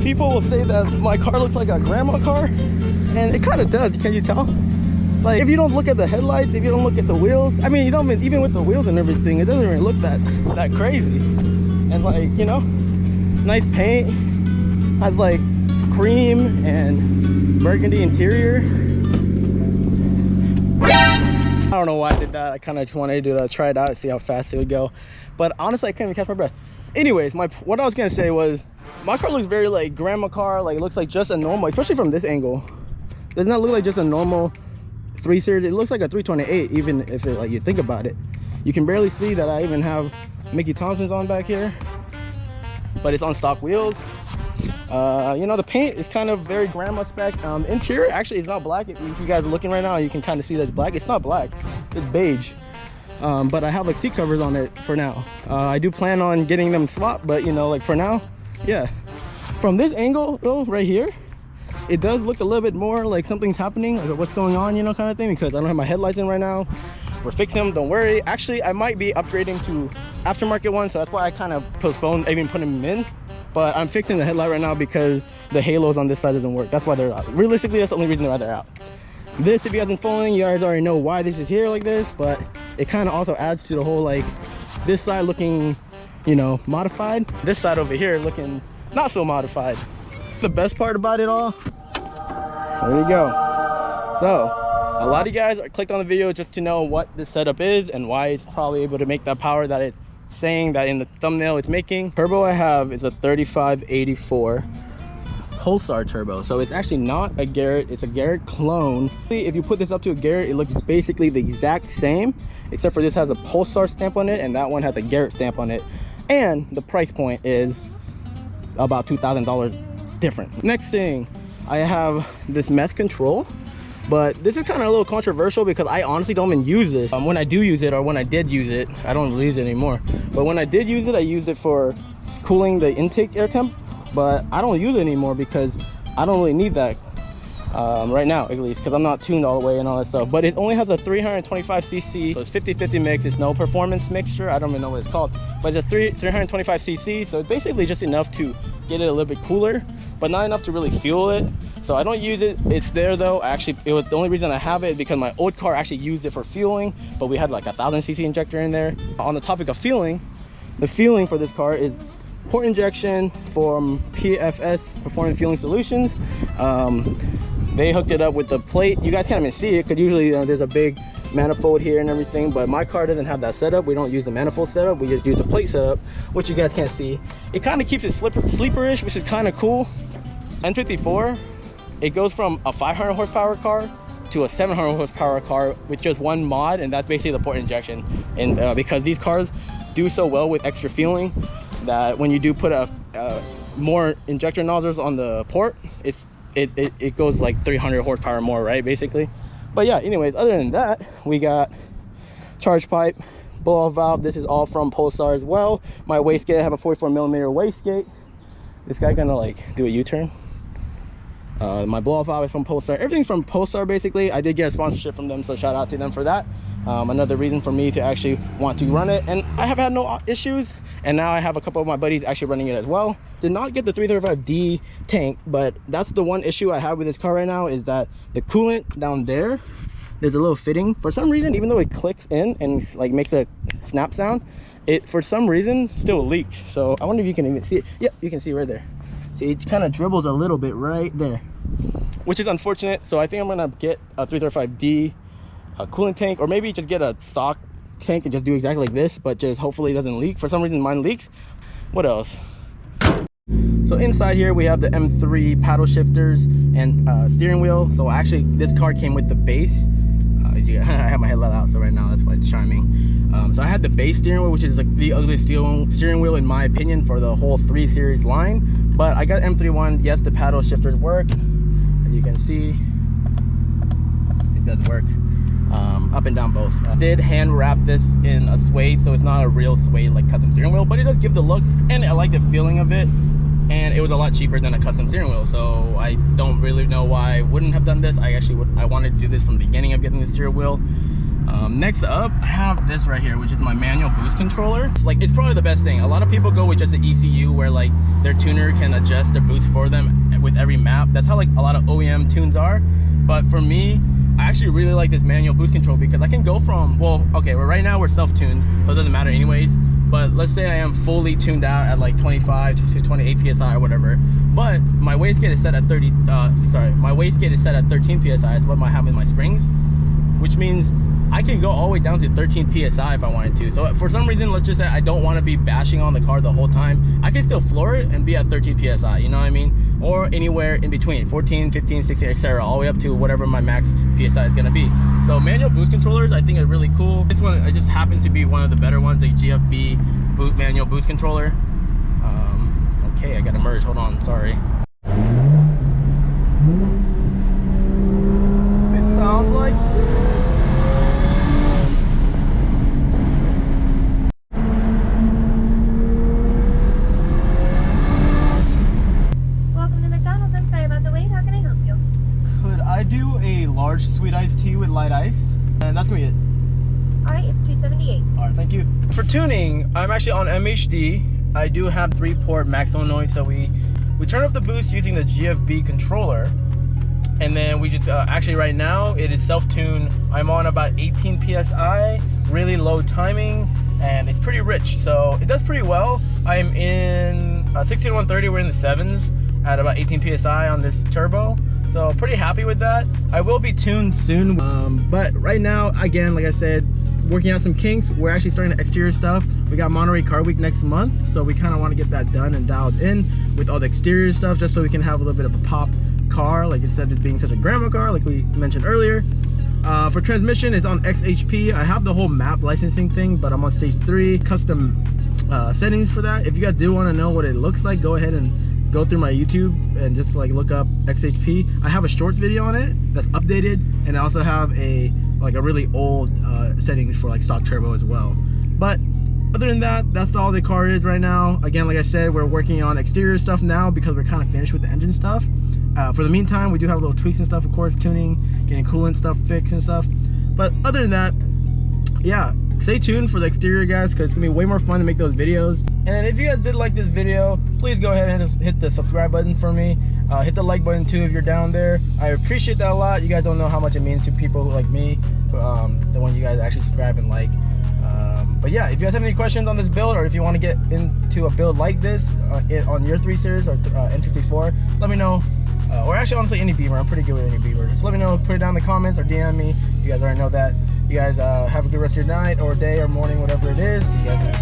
people will say that my car looks like a grandma car, and it kind of does. Can you tell? Like, if you don't look at the headlights, if you don't look at the wheels, I mean, you don't even with the wheels and everything, it doesn't even look that crazy. And like, you know, nice paint, has like cream and burgundy interior. I don't know why I did that. I kind of just wanted to try it out, see how fast it would go. But honestly, I couldn't even catch my breath. Anyways, what I was gonna say was, my car looks very like grandma car. Like, it looks like just a normal, especially from this angle. Does not look like just a normal 3 Series. It looks like a 328, even if it, like, you think about it. You can barely see that I even have Mickey Thompson's on back here, but it's on stock wheels. You know, the paint is kind of very grandma spec. Interior actually is not black. If you guys are looking right now, you can kind of see that it's black. It's not black, it's beige. But I have like seat covers on it for now. I do plan on getting them swapped, but you know, like for now, yeah. From this angle though, right here, it does look a little bit more like something's happening, like what's going on, you know, kind of thing, because I don't have my headlights in right now. We're fixing them, don't worry. Actually, I might be upgrading to aftermarket ones, so that's why I kind of postponed even putting them in. But I'm fixing the headlight right now because the halos on this side doesn't work. That's why they're out. Realistically, that's the only reason why they're out. This, if you guys been following, you guys already know why this is here like this, but it kind of also adds to the whole, like, this side looking, you know, modified. This side over here looking not so modified. The best part about it all, there you go. So, a lot of you guys clicked on the video just to know what this setup is and why it's probably able to make that power that it's saying that in the thumbnail it's making. Turbo I have is a 3584 PULSAR turbo, so it's actually not a Garrett, it's a Garrett clone. If you put this up to a Garrett, it looks basically the exact same, except for this has a PULSAR stamp on it and that one has a Garrett stamp on it, and the price point is about $2,000 different. Next thing, I have this mesh control, but this is kind of a little controversial because I honestly don't even use this. When I do use it, or when I did use it, I don't really use it anymore, but when I did use it, I used it for cooling the intake air temp, but I don't use it anymore because I don't really need that right now, at least, because I'm not tuned all the way and all that stuff. But it only has a 325cc, so it's 50-50 mix. It's no performance mixture, I don't even know what it's called, but it's a 325cc, so it's basically just enough to get it a little bit cooler, but not enough to really fuel it. So I don't use it. It's there though. Actually, it was the only reason I have it because my old car actually used it for fueling, but we had like a 1000cc injector in there. On the topic of fueling, the fueling for this car is port injection from PFS Performance Fueling Solutions. They hooked it up with the plate. You guys can't even see it because usually there's a big manifold here and everything, but my car doesn't have that setup. We don't use the manifold setup, we just use the plate setup, which you guys can't see. It kind of keeps it sleeperish, which is kind of cool. N54, it goes from a 500 horsepower car to a 700 horsepower car with just one mod, and that's basically the port injection. And because these cars do so well with extra fueling, that when you do put more injector nozzles on the port, it goes like 300 horsepower more, right, basically. But yeah, anyways, other than that, we got charge pipe, blow-off valve. This is all from PULSAR as well. My wastegate, I have a 44mm wastegate. This guy gonna like do a U-turn. My blow-off valve is from PULSAR. Everything's from PULSAR basically. I did get a sponsorship from them, so shout out to them for that. Another reason for me to actually want to run it, and I have had no issues, and now I have a couple of my buddies actually running it as well. Did not get the 335D tank, but that's the one issue I have with this car right now, is that the coolant down there's a little fitting for some reason. Even though it clicks in and like makes a snap sound, it for some reason still leaks. So I wonder if you can even see it. Yep, you can see right there. See, it kind of dribbles a little bit right there, which is unfortunate. So I think I'm gonna get a 335D coolant tank, or maybe just get a stock tank and just do exactly like this, but just hopefully it doesn't leak. For some reason mine leaks. What else? So inside here we have the M3 paddle shifters and steering wheel. So actually this car came with the base. I have my headlight out, so right now that's why it's chiming. So I had the base steering wheel, which is like the ugliest steering wheel in my opinion for the whole 3 Series line. But I got M3 one. Yes, the paddle shifters work. As you can see, it does work. Up and down both. Did hand wrap this in a suede, so it's not a real suede like custom steering wheel, but it does give the look, and I like the feeling of it. And it was a lot cheaper than a custom steering wheel, so I don't really know why I wouldn't have done this. I wanted to do this from the beginning of getting the steering wheel. Next up, I have this right here, which is my manual boost controller. It's probably the best thing. A lot of people go with just the ECU, where like their tuner can adjust their boost for them with every map. That's how like a lot of OEM tunes are. But for me, I actually really like this manual boost control because I can go from, well, okay, well, right now we're self-tuned, so it doesn't matter anyways. But let's say I am fully tuned out at like 25 to 28 psi or whatever. But my wastegate is set at 13 psi. That's what I have in my springs, which means I can go all the way down to 13 psi if I wanted to. So for some reason, let's just say I don't want to be bashing on the car the whole time, I can still floor it and be at 13 psi, you know what I mean? Or anywhere in between, 14, 15, 16, etc., all the way up to whatever my max psi is going to be. So manual boost controllers, I think, are really cool. This one, it just happens to be one of the better ones, like GFB manual boost controller. Okay, I got to merge, hold on, sorry. It sounds like... large sweet iced tea with light ice, and that's gonna be it. All right, it's 278. All right, thank you. For tuning, I'm actually on MHD. I do have 3-port maximum noise, so we turn up the boost using the GFB controller, and then we just actually right now it is self-tuned. I'm on about 18 psi, really low timing, and it's pretty rich, so it does pretty well. I'm in 16 to 130. We're in the 7s at about 18 psi on this turbo. So pretty happy with that. I will be tuned soon, but right now, again, like I said, working out some kinks. We're actually starting the exterior stuff. We got Monterey Car Week next month, so we kind of want to get that done and dialed in with all the exterior stuff, just so we can have a little bit of a pop car, like instead of just being such a grandma car, like we mentioned earlier. For transmission, it's on XHP. I have the whole map licensing thing, but I'm on stage 3, custom settings for that. If you guys do want to know what it looks like, go ahead and go through my YouTube and just like look up XHP. I have a shorts video on it that's updated, and I also have a really old settings for like stock turbo as well. But other than that, that's all the car is right now. Again, like I said, we're working on exterior stuff now because we're kind of finished with the engine stuff. For the meantime, we do have little tweaks and stuff, of course, tuning, getting coolant stuff fixed and stuff. But other than that, yeah, stay tuned for the exterior, guys, because it's gonna be way more fun to make those videos. And if you guys did like this video, please go ahead and hit the subscribe button for me. Hit the like button too if you're down there. I appreciate that a lot. You guys don't know how much it means to people like me, the one you guys actually subscribe and like. But yeah, if you guys have any questions on this build, or if you want to get into a build like this on your 3 Series or N54, let me know. Or actually, honestly, any Beamer. I'm pretty good with any Beamer. Just let me know, put it down in the comments or DM me. You guys already know that. You guys have a good rest of your night or day or morning, whatever it is. See you guys.